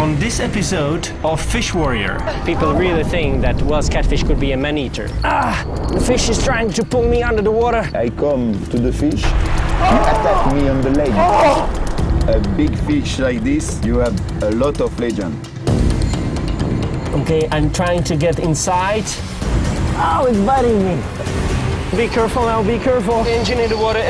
on this episode of Fish Warrior. People really think that Wells catfish could be a man-eater. The fish is trying to pull me under the water. I come to the fish, he attack me on the leg. A big fish like this, you have a lot of legend. Okay, I'm trying to get inside. Oh, it's biting me. Be careful now, be careful. Engine in the water,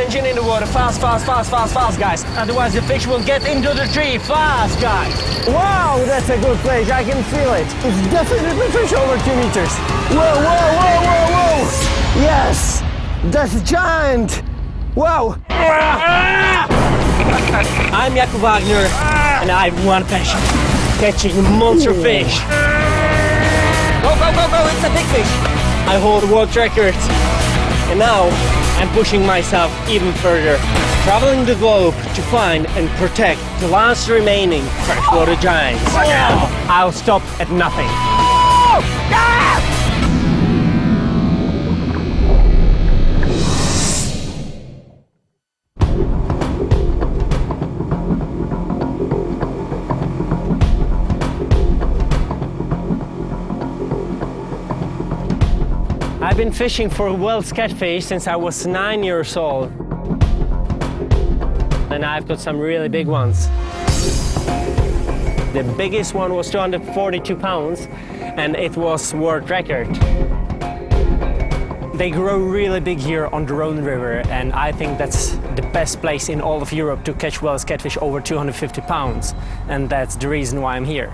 fast, fast, fast, fast, fast, guys. Otherwise the fish will get into the tree, fast, guys. Wow, that's a good place, I can feel it. It's definitely fish over 2 meters. Whoa, whoa, whoa, whoa, whoa. Yes, that's a giant. Wow. I'm Jacob Wagner, and I have one passion, catching monster fish. Go, go, go, go, it's a big fish. I hold the world record. And now, I'm pushing myself even further, traveling the globe to find and protect the last remaining freshwater giants. I'll stop at nothing. I've been fishing for Wells catfish since I was 9 years old. And I've got some really big ones. The biggest one was 242 pounds, and it was world record. They grow really big here on the Rhone River, and I think that's the best place in all of Europe to catch Wells catfish over 250 pounds. And that's the reason why I'm here.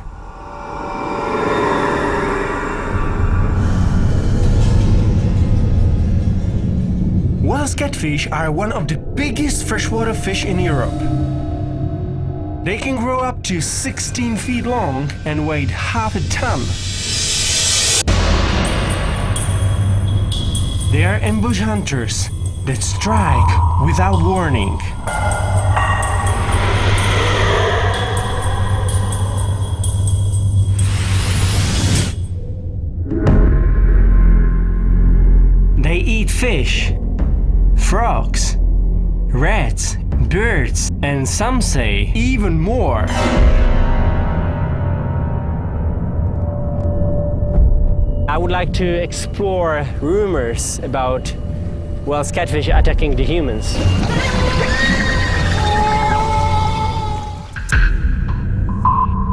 Wells catfish are one of the biggest freshwater fish in Europe. They can grow up to 16 feet long and weigh half a ton. They are ambush hunters that strike without warning. They eat fish, frogs, rats, birds, and some say even more. I would like to explore rumors about Wells catfish attacking the humans.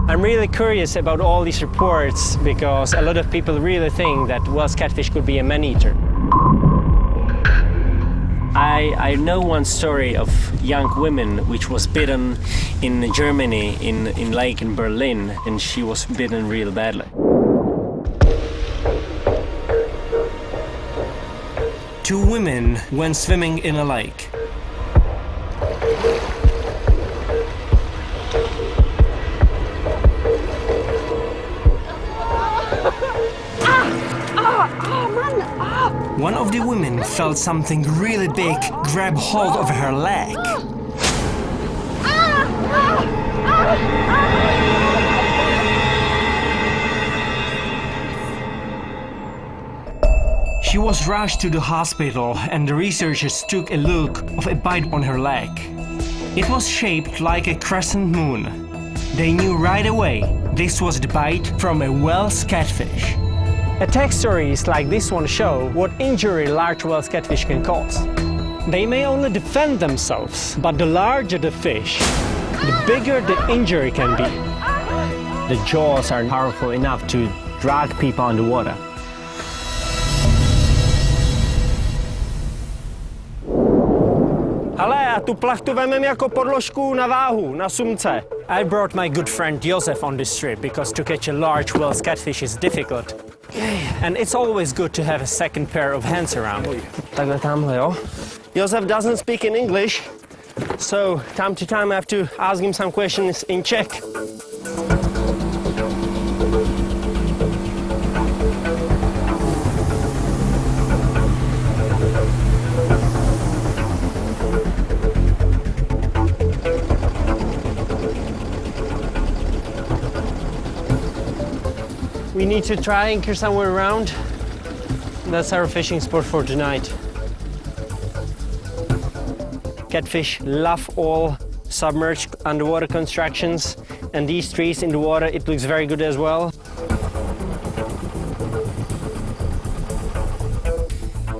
I'm really curious about all these reports because a lot of people really think that Wells catfish could be a man-eater. I know one story of young women which was bitten in Germany, in lake in Berlin, and she was bitten real badly. Two women went swimming in a lake. One of the women felt something really big grab hold of her leg. She was rushed to the hospital and the researchers took a look of a bite on her leg. It was shaped like a crescent moon. They knew right away this was the bite from a Wells catfish. Attack stories like this one show what injury large Wells catfish can cause. They may only defend themselves, but the larger the fish, the bigger the injury can be. The jaws are powerful enough to drag people underwater. Ale, tu plachtu vemem jako podložku na váhu, na sumce. I brought my good friend Josef on this trip because to catch a large Wells catfish is difficult. And it's always good to have a second pair of hands around. Takhle tamhle, jo? Josef doesn't speak in English, so time to time I have to ask him some questions in Czech. We need to try anchor somewhere around. That's our fishing spot for tonight. Catfish love all submerged underwater constructions, and these trees in the water, it looks very good as well.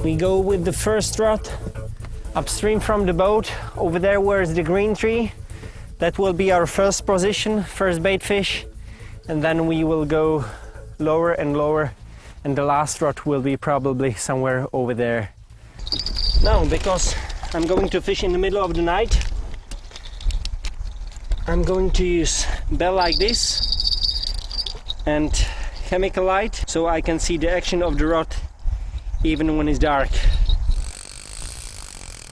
We go with the first rod upstream from the boat. Over there where is the green tree. That will be our first position, first bait fish. And then we will go lower and lower, and the last rod will be probably somewhere over there. Now, because I'm going to fish in the middle of the night, I'm going to use bell like this and chemical light so I can see the action of the rod even when it's dark.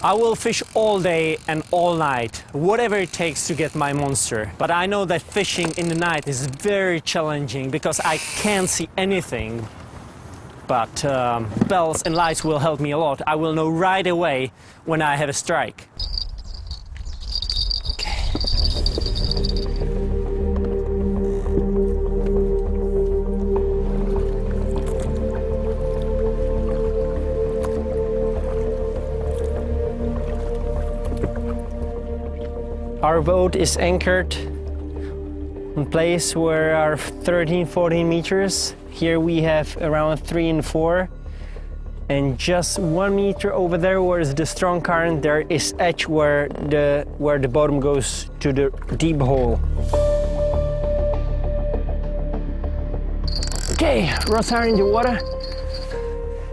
I will fish all day and all night, whatever it takes to get my monster. But I know that fishing in the night is very challenging because I can't see anything. But bells and lights will help me a lot. I will know right away when I have a strike. Our boat is anchored in place where are 13-14 meters. Here we have around 3 and 4. And just 1 meter over there where is the strong current, there is edge where the bottom goes to the deep hole. Okay, rods are in the water.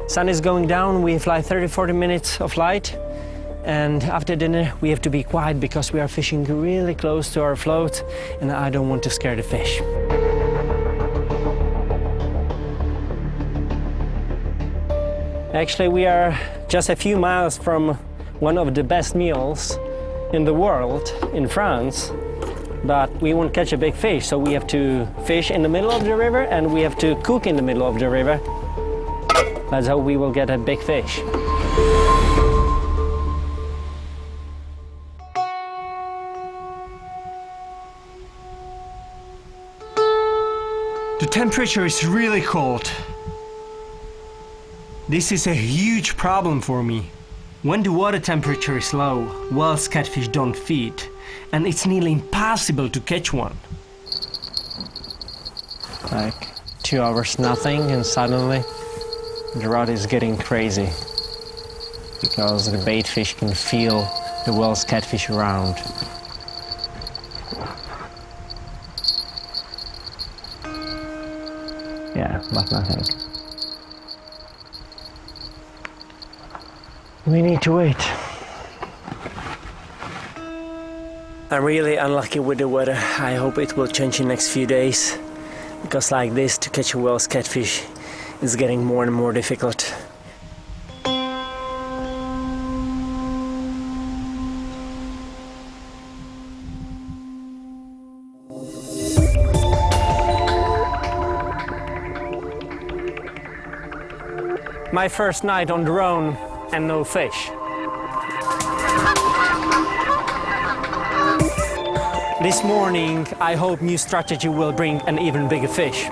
Sun is going down, we have like 30-40 minutes of light. And after dinner we have to be quiet because we are fishing really close to our float and I don't want to scare the fish. Actually, we are just a few miles from one of the best meals in the world, in France, but we won't catch a big fish, so we have to fish in the middle of the river and we have to cook in the middle of the river. That's how we will get a big fish. The temperature is really cold. This is a huge problem for me. When the water temperature is low, Wells catfish don't feed, and it's nearly impossible to catch one. Like 2 hours nothing, and suddenly the rod is getting crazy because the bait fish can feel the Wells catfish around. Yeah, but nothing. We need to wait. I'm really unlucky with the weather. I hope it will change in the next few days, because like this, to catch a Wells catfish is getting more and more difficult. My first night on the own and no fish. This morning, I hope new strategy will bring an even bigger fish.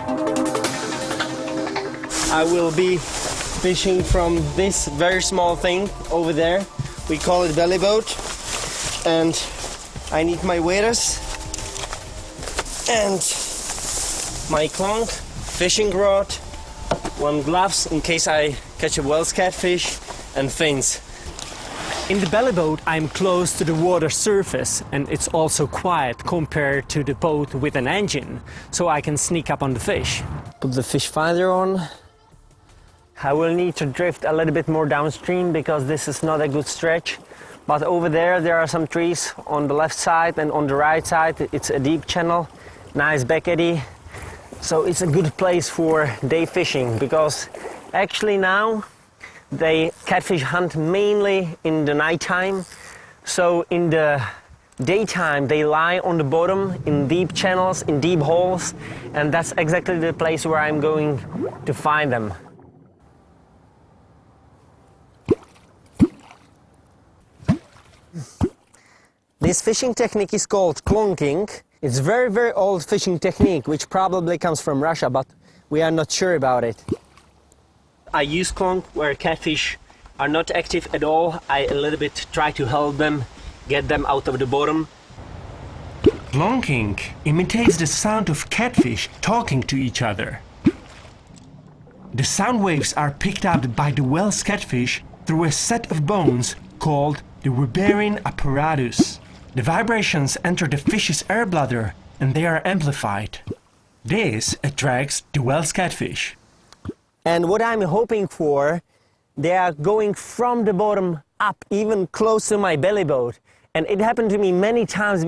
I will be fishing from this very small thing over there. We call it belly boat. And I need my waders and my clonk, fishing rod, one gloves in case I catch a Wells catfish, and fins. In the belly boat I'm close to the water surface and it's also quiet compared to the boat with an engine, so I can sneak up on the fish. Put the fish finder on. I will need to drift a little bit more downstream because this is not a good stretch. But over there are some trees on the left side, and on the right side it's a deep channel, nice back eddy. So it's a good place for day fishing, because actually now they catfish hunt mainly in the nighttime. So in the daytime they lie on the bottom in deep channels, in deep holes, and that's exactly the place where I'm going to find them. This fishing technique is called clonking. It's very, very old fishing technique, which probably comes from Russia, but we are not sure about it. I use clonk where catfish are not active at all. I a little bit try to help them, get them out of the bottom. Plonking imitates the sound of catfish talking to each other. The sound waves are picked up by the whale's catfish through a set of bones called the Weberian apparatus. The vibrations enter the fish's air bladder and they are amplified. This attracts the whale's catfish. And what I'm hoping for, they are going from the bottom up, even close to my belly boat. And it happened to me many times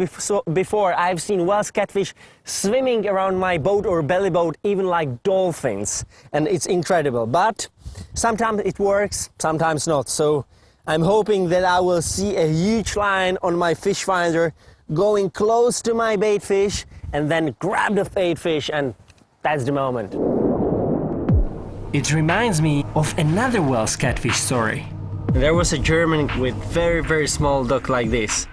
before. I've seen whale's catfish swimming around my boat or belly boat, even like dolphins. And it's incredible. But sometimes it works, sometimes not. So I'm hoping that I will see a huge line on my fish finder going close to my bait fish and then grab the bait fish, and that's the moment. It reminds me of another whale's catfish story. There was a German with very, very small duck like this.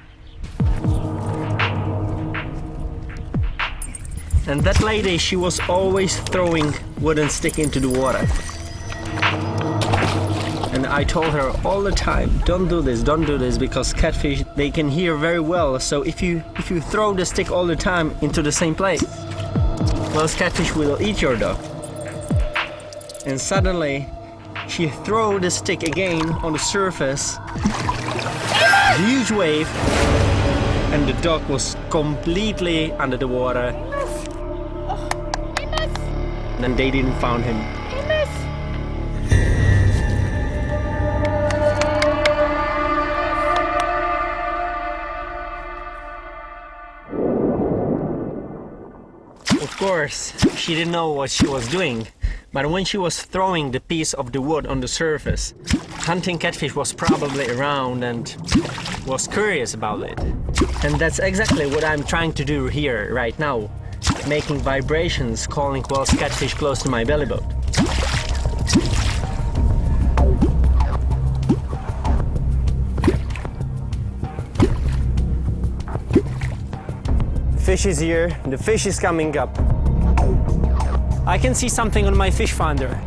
And that lady, she was always throwing wooden stick into the water. And I told her all the time, don't do this, because catfish, they can hear very well. So if you throw the stick all the time into the same place, those catfish will eat your duck. And suddenly, she threw the stick again on the surface, huge wave, and the dog was completely under the water. And they didn't find him. Of course, she didn't know what she was doing. But when she was throwing the piece of the wood on the surface, hunting catfish was probably around and was curious about it. And that's exactly what I'm trying to do here right now, making vibrations, calling whale's catfish close to my belly boat. Fish is here, the fish is coming up. I can see something on my fish finder.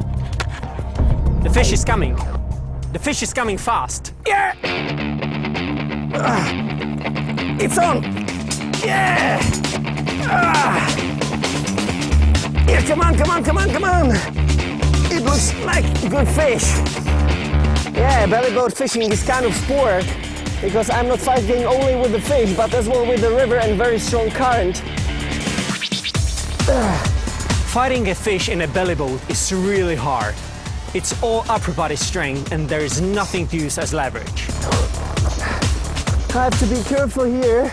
The fish is coming. The fish is coming fast. Yeah! It's on! Yeah! Yeah, come on, come on, come on, come on! It looks like good fish. Yeah, belly boat fishing is kind of sport because I'm not fighting only with the fish, but as well with the river and very strong current. Fighting a fish in a belly boat is really hard. It's all upper body strength and there is nothing to use as leverage. I have to be careful here.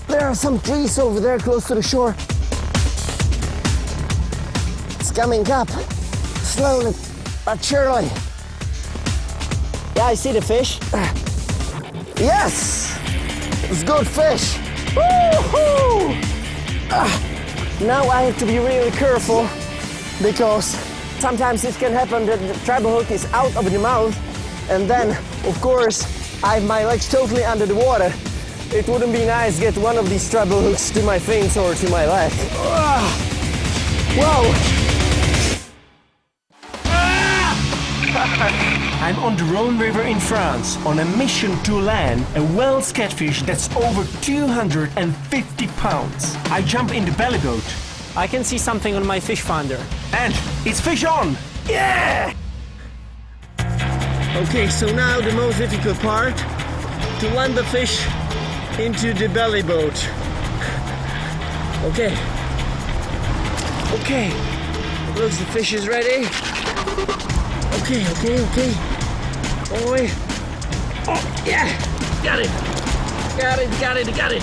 There are some trees over there close to the shore. It's coming up, slowly but surely. Yeah, I see the fish. Yes! It's good fish. Woo-hoo! Now I have to be really careful because sometimes it can happen that the treble hook is out of the mouth and then, of course, I have my legs totally under the water. It wouldn't be nice to get one of these treble hooks to my fins or to my leg. Whoa! I'm on the Rhone River in France on a mission to land a whale's catfish that's over 250 pounds. I jump in the belly boat. I can see something on my fish finder. And it's fish on! Yeah! Okay, so now the most difficult part, to land the fish into the belly boat. Okay. Okay. Looks the fish is ready. Okay, okay, okay. Oh, oh, yeah! Got it! Got it, got it, got it!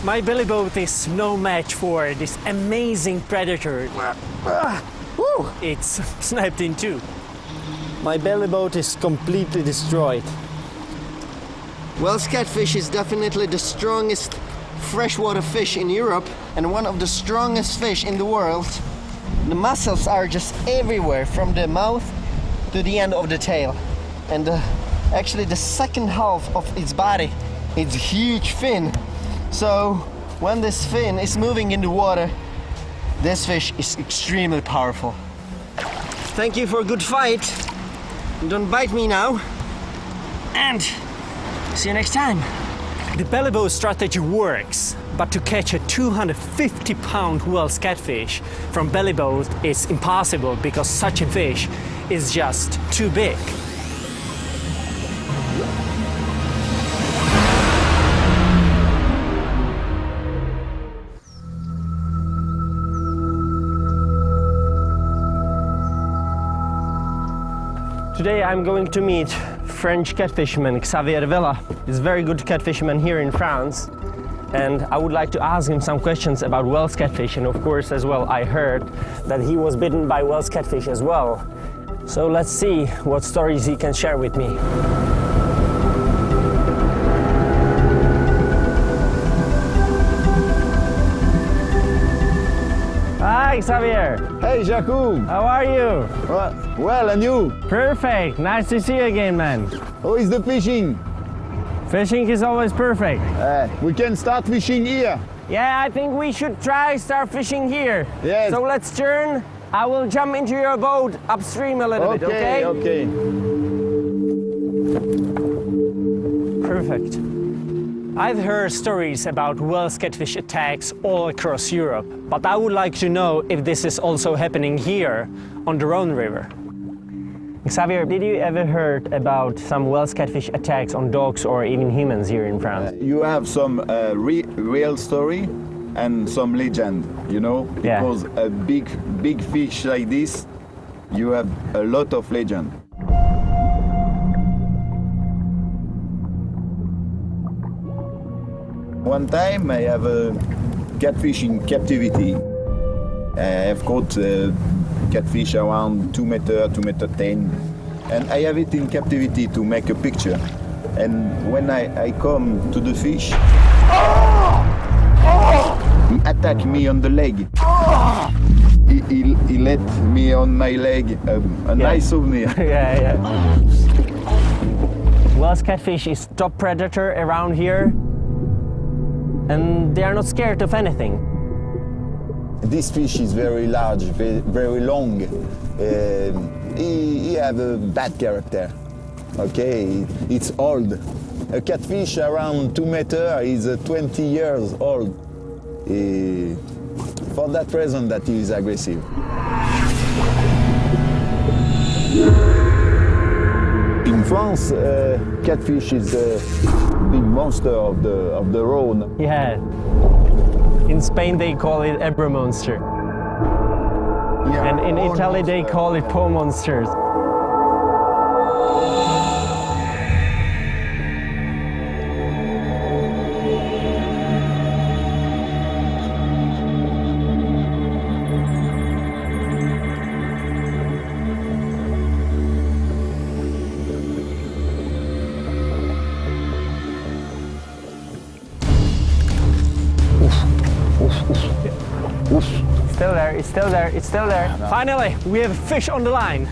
My belly boat is no match for this amazing predator. It's snapped in two. My belly boat is completely destroyed. Whale's catfish is definitely the strongest freshwater fish in Europe and one of the strongest fish in the world. The muscles are just everywhere from the mouth to the end of the tail. And actually the second half of its body, its huge fin. So when this fin is moving in the water, this fish is extremely powerful. thank you for a good fight. Don't bite me now. And see you next time. The belly bow strategy works, but to catch a 250-pound Wells catfish from belly bow is impossible because such a fish is just too big. Today I'm going to meet French catfisherman Xavier Vela. He's a very good catfisherman here in France. And I would like to ask him some questions about Wells catfish. And of course, as well, I heard that he was bitten by Wells catfish as well. So let's see what stories he can share with me. Hi, Xavier. Hey, Jacob. How are you? Well, and you? Perfect. Nice to see you again, man. How is the fishing? Fishing is always perfect. We can start fishing here. Yeah, I think we should start fishing here. Yes. So let's turn. I will jump into your boat upstream a little bit, okay? Okay. Perfect. I've heard stories about Wells catfish attacks all across Europe, but I would like to know if this is also happening here on the Rhone River. Xavier, did you ever heard about some Wells catfish attacks on dogs or even humans here in France? You have some real story and some legend, you know? Yeah. Because a big fish like this, you have a lot of legend. One time I have a catfish in captivity. I have caught catfish around 2 meter, 2 meter 10. And I have it in captivity to make a picture. And when I come to the fish, he attacked me on the leg. He let me on my leg a nice souvenir. Yeah. Wells catfish is top predator around here. And they are not scared of anything. This fish is very large, very long. He have a bad character. Okay, it's old. A catfish around 2 meters is 20 years old. For that reason that he is aggressive. In France, catfish is a big monster of the Rhone. Yeah. In Spain they call it Ebro monster. Yeah, And in Italy they call it Po monsters. It's still there. Finally, we have a fish on the line.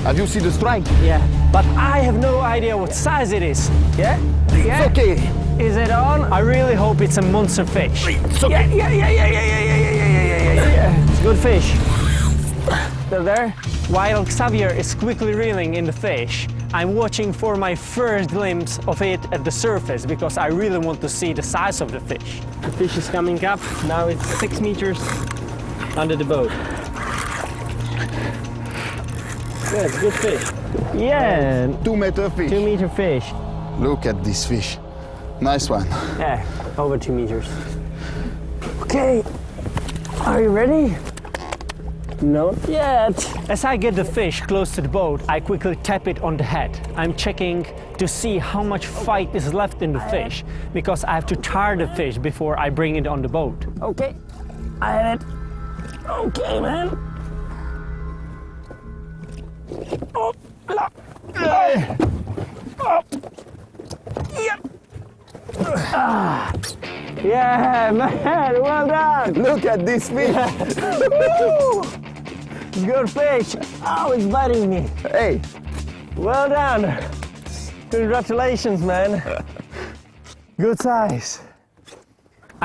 Have you seen the strike? Yeah, but I have no idea what size it is. Yeah? It's okay. Is it on? I really hope it's a monster fish. It's okay. Yeah. It's good fish. Still there? While Xavier is quickly reeling in the fish, I'm watching for my first glimpse of it at the surface because I really want to see the size of the fish. The fish is coming up. Now it's 6 meters under the boat. Yeah, it's good fish. Yeah, 2 meter fish. 2 meter fish. Look at this fish. Nice one. Yeah, over 2 meters. Okay, are you ready? Not yet. As I get the fish close to the boat, I quickly tap it on the head. I'm checking to see how much fight is left in the fish because I have to tire the fish before I bring it on the boat. Okay, I have it. Okay, man. Oh, la. Oh. Yep. Yeah, man, well done. Look at this fish. Good fish. Oh, it's biting me. Hey. Well done. Congratulations, man. Good size.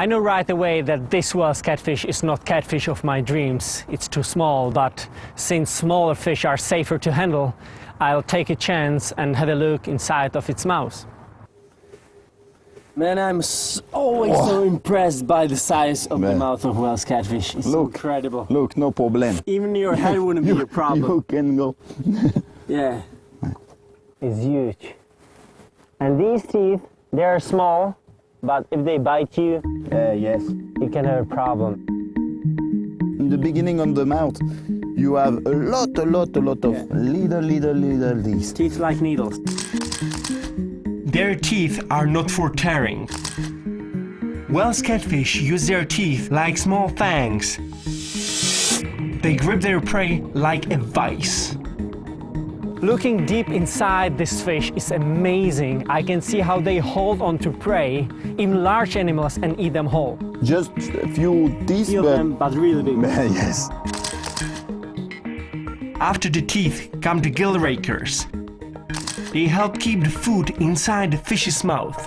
I know right away that this Welsh catfish is not catfish of my dreams. It's too small, but since smaller fish are safer to handle, I'll take a chance and have a look inside of its mouth. Man, I'm always so impressed by the size of the mouth of Welsh catfish. It's incredible. Look, no problem. Even your head wouldn't be a problem. You can go. Yeah. It's huge. And these teeth, they are small, but if they bite you, Yes. you can have a problem. In the beginning of the mouth, you have a lot of little these. Teeth like needles. Their teeth are not for tearing. Welsh catfish use their teeth like small fangs. They grip their prey like a vice. Looking deep inside this fish is amazing. I can see how they hold on to prey, even large animals, and eat them whole. Just a few teeth, but really big. Yes. After the teeth come the gill rakers. They help keep the food inside the fish's mouth.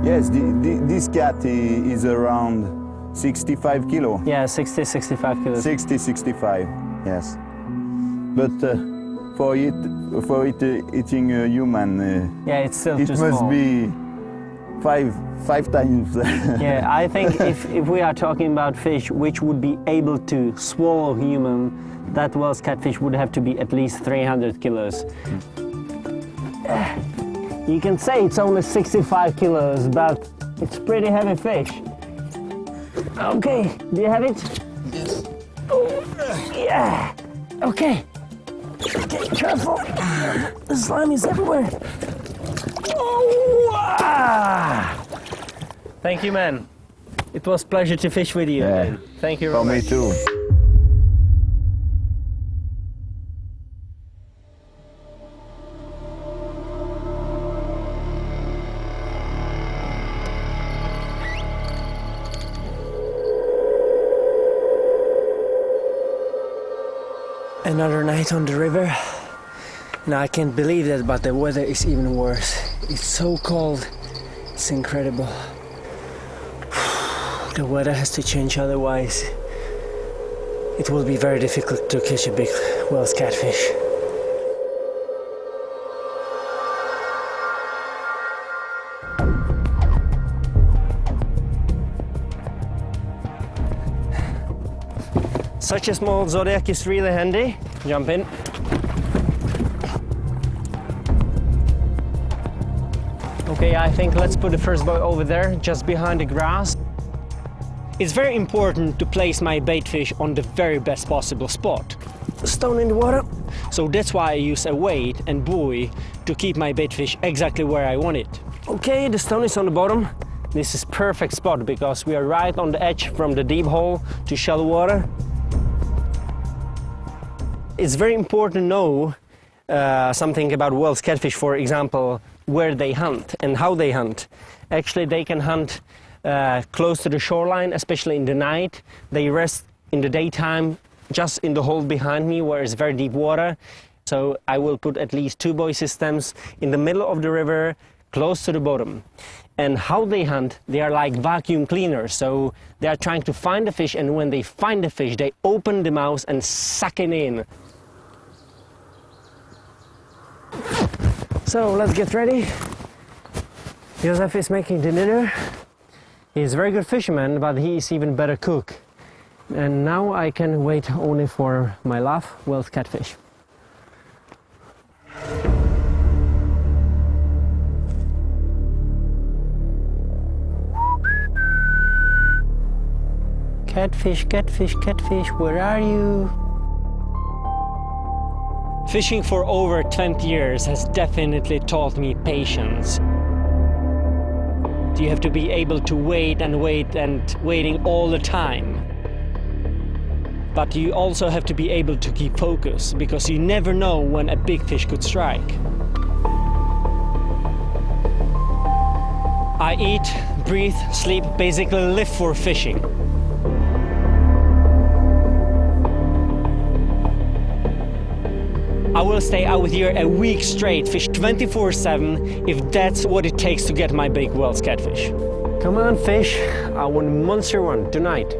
Yes, this cat is around 65 kilo. Yeah, 60, 65 kilos. 60, 65, yes. But for it eating a human, Yeah, it's still it too must small. be five times. Yeah, I think if we are talking about fish which would be able to swallow human, that Welsh catfish would have to be at least 300 kilos. You can say it's only 65 kilos, but it's pretty heavy fish. Okay, do you have it? Yes. Oh, yeah. Okay. Okay, careful. The slime is everywhere. Oh, ah. Thank you, man. It was a pleasure to fish with you. Yeah. Thank you For very me much. too. Another night on the river. Now I can't believe that, but the weather is even worse. It's so cold. It's incredible. The weather has to change, otherwise it will be very difficult to catch a big Welsh catfish. Such a small Zodiac is really handy. Jump in. Okay, I think let's put the first boy over there, just behind the grass. It's very important to place my bait fish on the very best possible spot. Stone in the water. So that's why I use a weight and buoy to keep my bait fish exactly where I want it. Okay, the stone is on the bottom. This is perfect spot because we are right on the edge from the deep hole to shallow water. It's very important to know something about Welsh catfish, for example, where they hunt and how they hunt. Actually, they can hunt close to the shoreline, especially in the night. They rest in the daytime just in the hole behind me where it's very deep water. So I will put at least 2 buoy systems in the middle of the river, close to the bottom. And how they hunt, they are like vacuum cleaners. So they are trying to find the fish, and when they find the fish, they open the mouth and suck it in. So let's get ready. Josef is making the dinner. He's a very good fisherman, but he is even better cook. And now I can wait only for my love, Welsh catfish. Catfish, catfish, catfish, where are you? Fishing for over 20 years has definitely taught me patience. You have to be able to wait and wait and waiting all the time. But you also have to be able to keep focus, because you never know when a big fish could strike. I eat, breathe, sleep, basically live for fishing. I will stay out here a week straight, fish 24/7, if that's what it takes to get my big Wells catfish. Come on, fish. I want a monster one tonight.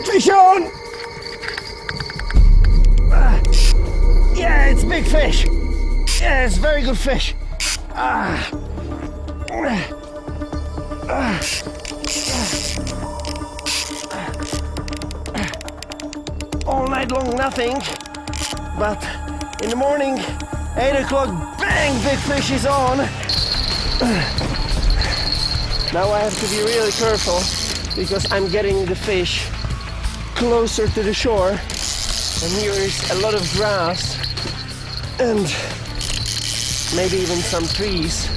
Fish on! Yeah, it's big fish. Yeah, it's very good fish. All night long, nothing. But in the morning, 8 o'clock, bang, big fish is on. Now I have to be really careful because I'm getting the fish closer to the shore, and here is a lot of grass and maybe even some trees,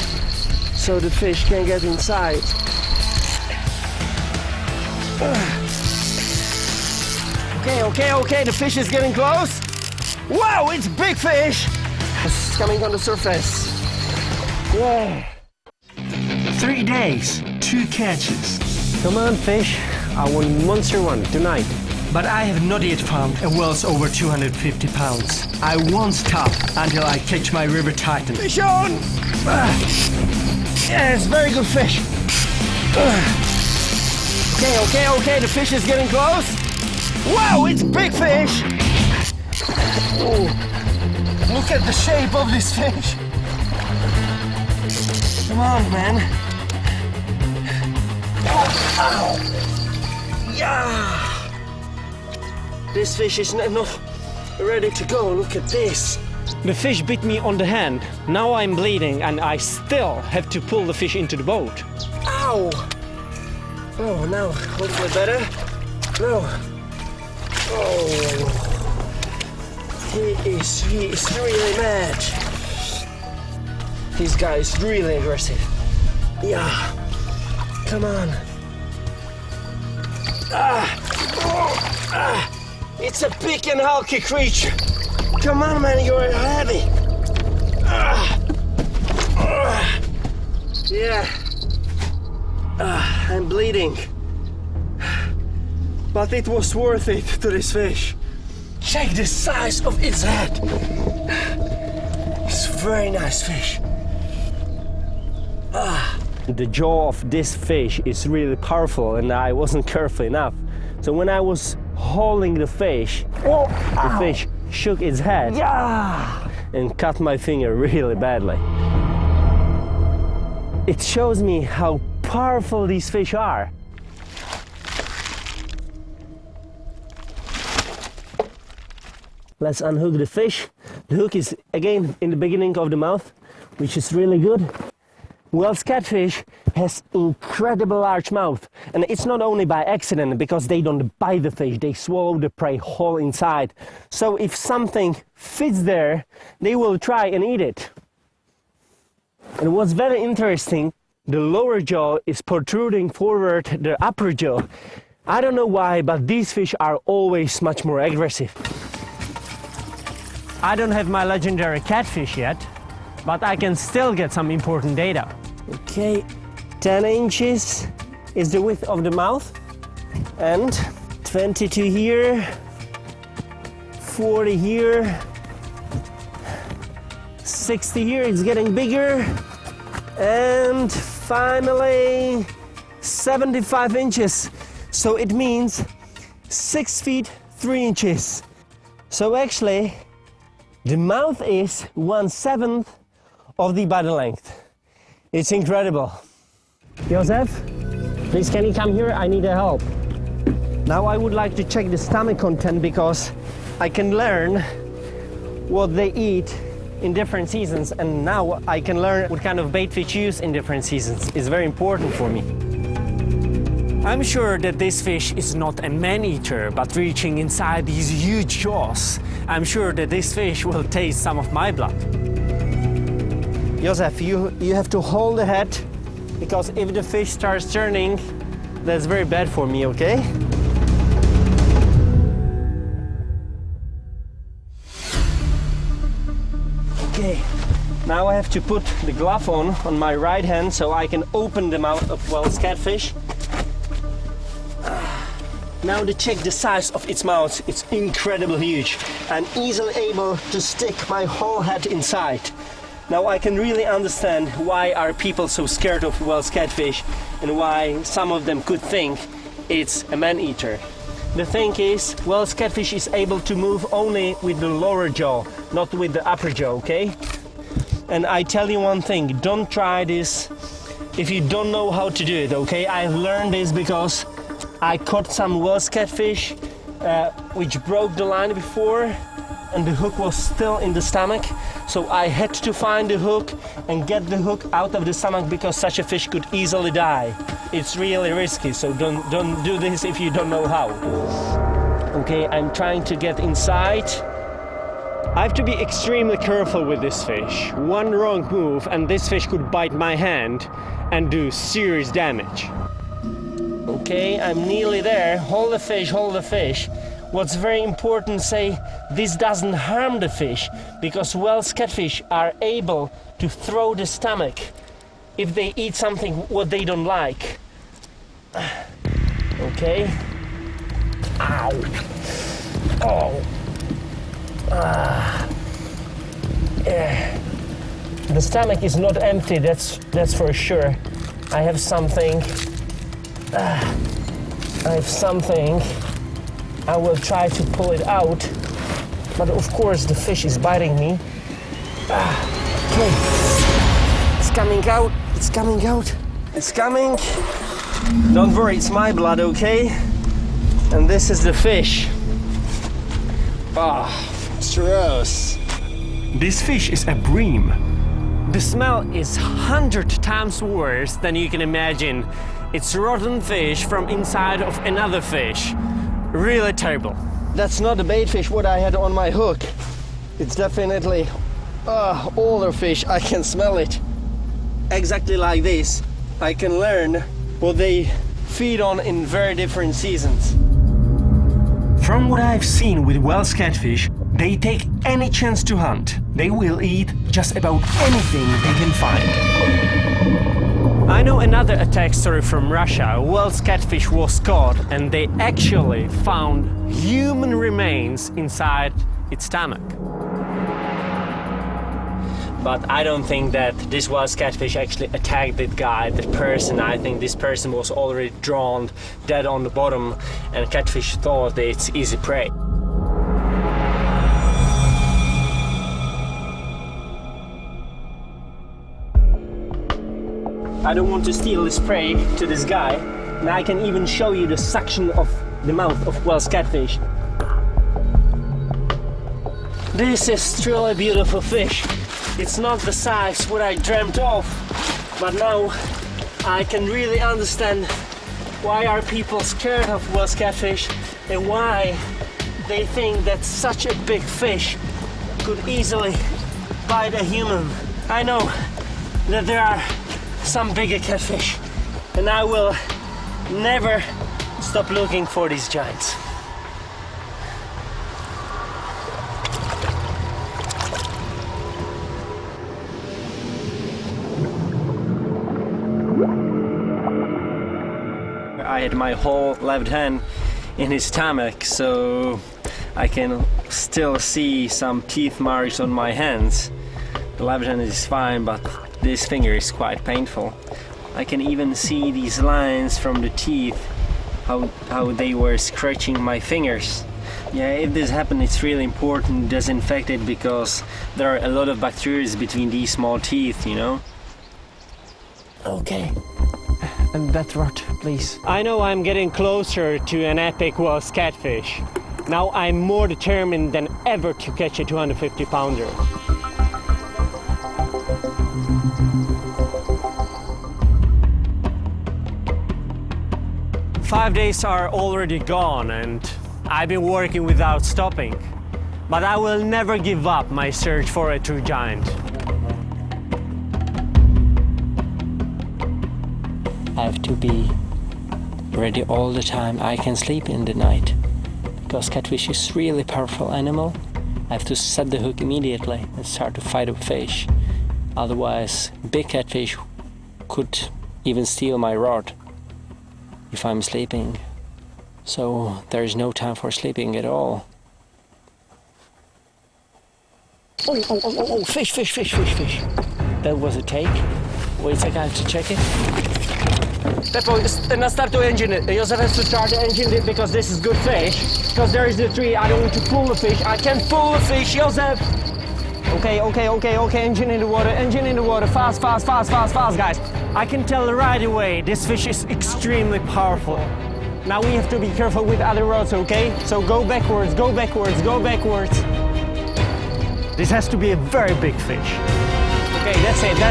so the fish can get inside. Okay, the fish is getting close. Wow, it's big fish! It's coming on the surface. Yeah. 3 days, 2 catches. Come on, fish. I want a monster one tonight. But I have not yet found a Wells over 250 pounds. I won't stop until I catch my river titan. Fish on! Yeah, it's very good fish. Okay, the fish is getting close. Wow, it's big fish! Oh, look at the shape of this fish. Come on, man. Ow. Yeah! This fish is not ready to go. Look at this. The fish bit me on the hand. Now I'm bleeding and I still have to pull the fish into the boat. Ow! Oh, now hopefully better. No. Oh. He is really mad. This guy is really aggressive. Yeah. Come on. It's a big and hulky creature. Come on, man, you're heavy. Yeah. I'm bleeding. But it was worth it to this fish. Check the size of its head. It's a very nice fish. The jaw of this fish is really powerful and I wasn't careful enough. So when I was holding the fish, the fish shook its head and cut my finger really badly. It shows me how powerful these fish are. Let's unhook the fish. The hook is again in the beginning of the mouth, which is really good. Wells catfish has incredible large mouth, and it's not only by accident because they don't bite the fish, they swallow the prey whole inside. So if something fits there, they will try and eat it. And what's very interesting, the lower jaw is protruding forward the upper jaw. I don't know why, but these fish are always much more aggressive. I don't have my legendary catfish yet, but I can still get some important data. Okay, 10 inches is the width of the mouth, and 22 here, 40 here, 60 here, it's getting bigger, and finally 75 inches. So it means 6 feet 3 inches. So actually, the mouth is 1/7 of the body length. It's incredible. Joseph, please can you come here? I need help. Now I would like to check the stomach content because I can learn what they eat in different seasons, and now I can learn what kind of bait fish use in different seasons. It's very important for me. I'm sure that this fish is not a man-eater, but reaching inside these huge jaws, I'm sure that this fish will taste some of my blood. Josef, you have to hold the head, because if the fish starts turning, that's very bad for me, okay? Okay, now I have to put the glove on my right hand so I can open the mouth of Wells catfish. Now to check the size of its mouth, it's incredibly huge. I'm easily able to stick my whole head inside. Now I can really understand why are people so scared of Wells catfish and why some of them could think it's a man-eater. The thing is, Wells catfish is able to move only with the lower jaw, not with the upper jaw, okay? And I tell you one thing, don't try this if you don't know how to do it, okay? I learned this because I caught some Wells catfish which broke the line before, and the hook was still in the stomach, so I had to find the hook and get the hook out of the stomach because such a fish could easily die. It's really risky, so don't do this if you don't know how. Okay, I'm trying to get inside. I have to be extremely careful with this fish. One wrong move and this fish could bite my hand and do serious damage. Okay, I'm nearly there. Hold the fish, hold the fish. What's very important, say, this doesn't harm the fish, because Wells catfish are able to throw the stomach if they eat something what they don't like. Okay. Ow. Oh. Yeah. The stomach is not empty, that's for sure. I have something. I will try to pull it out, but of course the fish is biting me. Okay. It's coming out, it's coming out, it's coming. Don't worry, it's my blood, okay? And this is the fish. It's gross. This fish is a bream. The smell is 100 times worse than you can imagine. It's rotten fish from inside of another fish. Really terrible. That's not the bait fish what I had on my hook. It's definitely older fish. I can smell it. Exactly like this, I can learn what they feed on in very different seasons. From what I've seen with Wells catfish, they take any chance to hunt. They will eat just about anything they can find. I know another attack story from Russia. Wells catfish was caught and they actually found human remains inside its stomach. But I don't think that this Wells catfish actually attacked that guy, that person. I think this person was already drowned, dead on the bottom, and catfish thought that it's easy prey. I don't want to steal this prey to this guy, and I can even show you the suction of the mouth of Wells catfish. This is truly a beautiful fish. It's not the size what I dreamt of, but now I can really understand why are people scared of Wells catfish and why they think that such a big fish could easily bite a human. I know that there are some bigger catfish, and I will never stop looking for these giants. I had my whole left hand in his stomach, so I can still see some teeth marks on my hands. The left hand is fine, but this finger is quite painful. I can even see these lines from the teeth, how they were scratching my fingers. Yeah, if this happened, it's really important to disinfect it because there are a lot of bacteria between these small teeth, you know? Okay. And that rod, please. I know I'm getting closer to an epic Wells catfish. Now I'm more determined than ever to catch a 250-pounder. 5 days are already gone and I've been working without stopping. But I will never give up my search for a true giant. I have to be ready all the time. I can sleep in the night because catfish is really powerful animal. I have to set the hook immediately and start to fight a fish. Otherwise, big catfish could even steal my rod if I'm sleeping. So there is no time for sleeping at all. Oh, fish. That was a take. Wait a second, I have to check it. Peppo, start the engine. Josef has to start the engine because this is good fish. Because there is the tree, I don't want to pull the fish. I can't pull the fish, Josef! Okay, engine in the water, fast, guys. I can tell right away, this fish is extremely powerful. Now we have to be careful with other rods, okay? So go backwards. This has to be a very big fish. Okay, that's it. Go.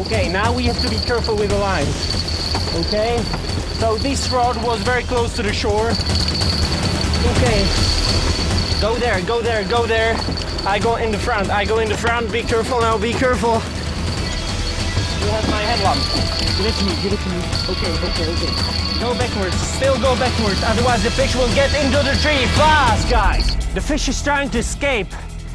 Okay, now we have to be careful with the lines. Okay, so this rod was very close to the shore. Okay, go there. I go in the front. Be careful now, You have my headlamp. Give it to me. Okay. Go backwards, still go backwards, otherwise the fish will get into the tree. Fast, guys! The fish is trying to escape.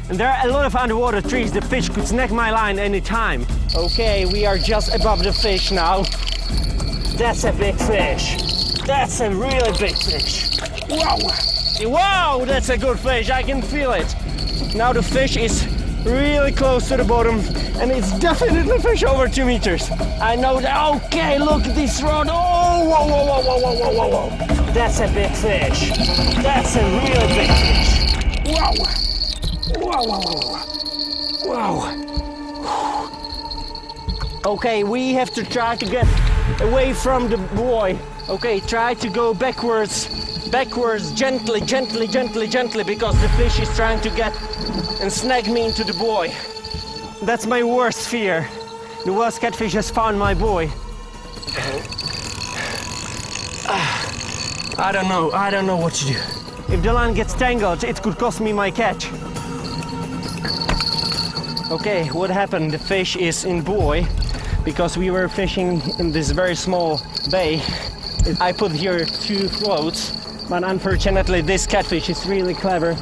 And there are a lot of underwater trees. The fish could snag my line any time. Okay, we are just above the fish now. That's a big fish. That's a really big fish. Wow, that's a good fish. I can feel it. Now the fish is really close to the bottom and it's definitely fish over 2 meters. I know that. Okay, look at this rod. Oh, whoa. That's a big fish. That's a really big fish. Wow. Okay, we have to try to get away from the buoy. Okay, try to go backwards, gently, because the fish is trying to get and snag me into the buoy. That's my worst fear. The worst catfish has found my buoy. I don't know what to do. If the line gets tangled, it could cost me my catch. Okay, what happened? The fish is in buoy because we were fishing in this very small bay. I put here 2 floats, but unfortunately this catfish is really clever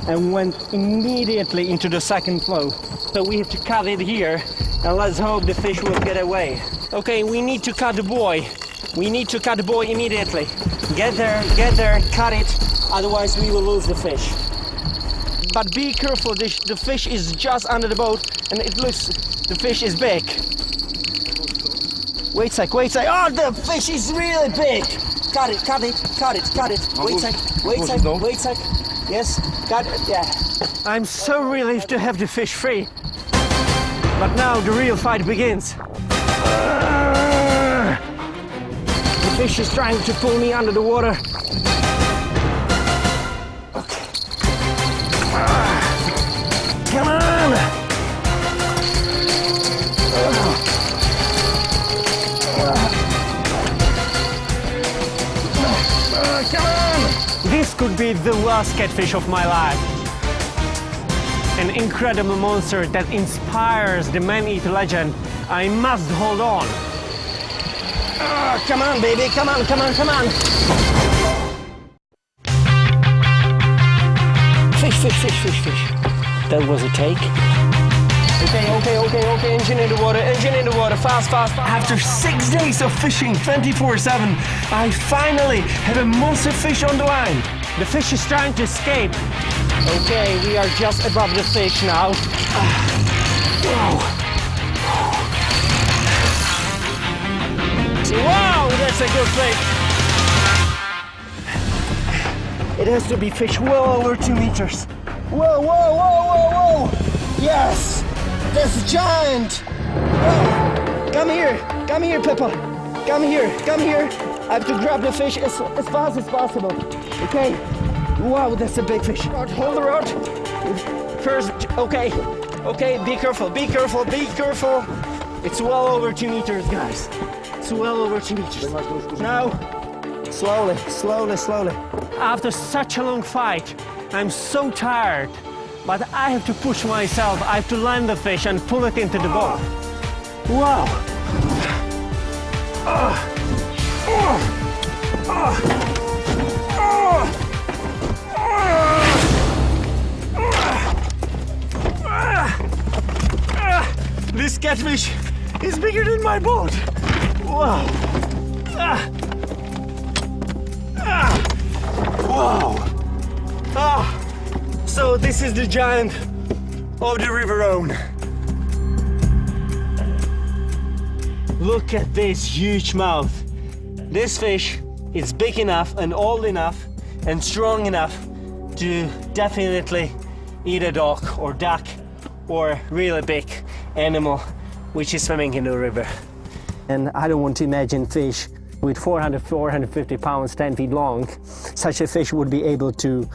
and went immediately into the second float. So we have to cut it here and let's hope the fish will get away. Okay, we need to cut the buoy. We need to cut the buoy immediately. Get there, cut it, otherwise we will lose the fish. But be careful, the fish is just under the boat and it looks, the fish is big. Wait a sec. Oh, the fish is really big. Cut it. Wait a sec. Yes, got it, yeah. I'm so relieved to have the fish free. But now the real fight begins. The fish is trying to pull me under the water. Come on! Come on! This could be the worst catfish of my life. An incredible monster that inspires the man-eater legend. I must hold on. Come on, baby, come on. Fish. That was a take. Okay, engine in the water, fast. After 6 days of fishing 24/7, I finally have a monster fish on the line. The fish is trying to escape. Okay, we are just above the fish now. Wow, that's a good fish. It has to be fish well over 2 meters. Whoa. Yes, that's a giant. Whoa. Come here, Peppa. Come here. I have to grab the fish as fast as possible. Okay. Wow, that's a big fish. Hold the rod. First, okay. Okay, be careful, be careful, be careful. It's well over 2 meters, guys. It's well over 2 meters. Now, slowly, slowly, slowly. After such a long fight, I'm so tired, but I have to push myself. I have to land the fish and pull it into the boat. Wow. This catfish is bigger than my boat. Wow. Wow. So this is the giant of the River Rhone. Look at this huge mouth. This fish is big enough and old enough and strong enough to definitely eat a dog or duck or really big animal which is swimming in the river. And I don't want to imagine fish with 450 pounds, 10 feet long. Such a fish would be able to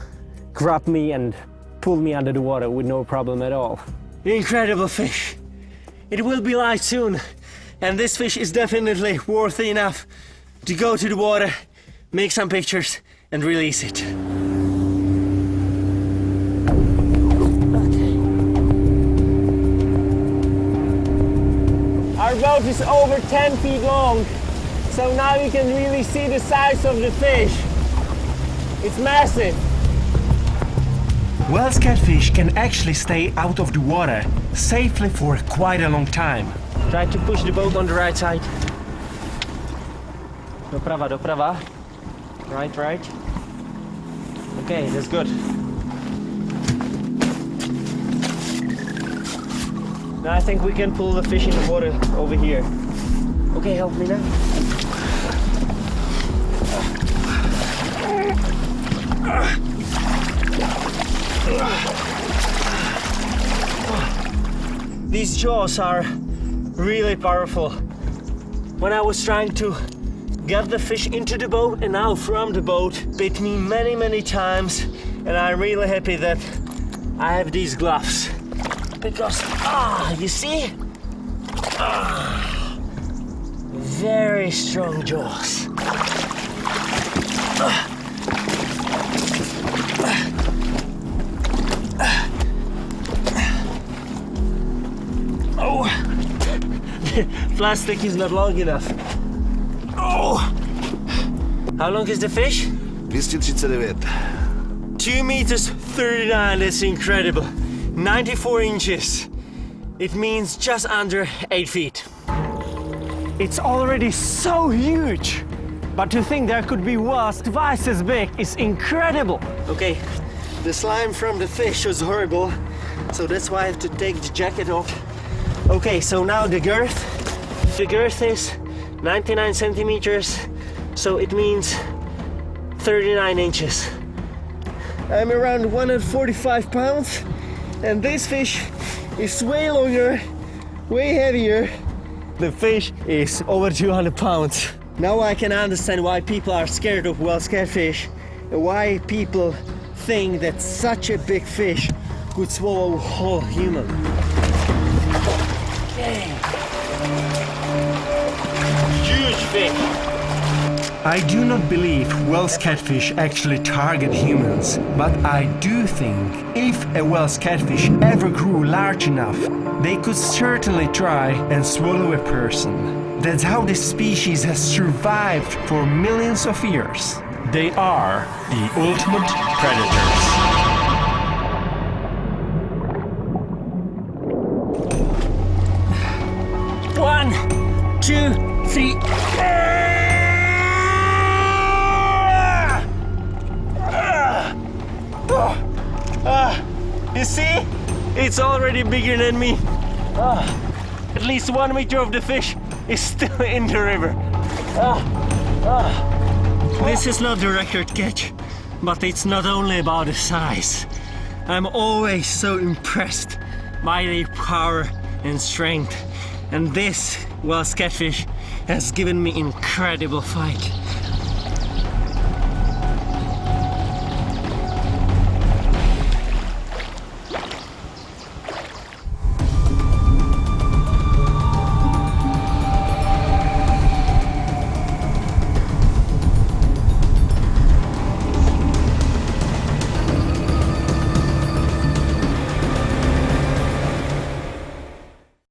grab me and pull me under the water with no problem at all. Incredible fish. It will be light soon, and this fish is definitely worthy enough to go to the water, make some pictures and release it. Our boat is over 10 feet long, so now you can really see the size of the fish. It's massive. Wells catfish can actually stay out of the water safely for quite a long time. Try to push the boat on the right side. Doprava, doprava. Right, right. Okay, that's good. Now I think we can pull the fish in the water over here. Okay, help me now. These jaws are really powerful. When I was trying to get the fish into the boat and out from the boat, bit me many times, and I'm really happy that I have these gloves. Because, you see? Very strong jaws. Oh, the plastic is not long enough. Oh, how long is the fish? 239. 2 meters 39, that's incredible. 94 inches. It means just under 8 feet. It's already so huge. But to think there could be whales twice as big is incredible. Okay, the slime from the fish was horrible, so that's why I have to take the jacket off. Okay, so now the girth. The girth is 99 centimeters, so it means 39 inches. I'm around 145 pounds, and this fish is way longer, way heavier. The fish is over 200 pounds. Now I can understand why people are scared of Wells catfish and why people think that such a big fish could swallow a whole human. Okay. Huge fish. I do not believe Wells catfish actually target humans, but I do think if a Wells catfish ever grew large enough, they could certainly try and swallow a person. That's how this species has survived for millions of years. They are the ultimate predators. One, two, three. You see? It's already bigger than me. At least 1 meter of the fish is still in the river. This is not the record catch, but it's not only about the size. I'm always so impressed by their power and strength. And this Wells catfish has given me incredible fight.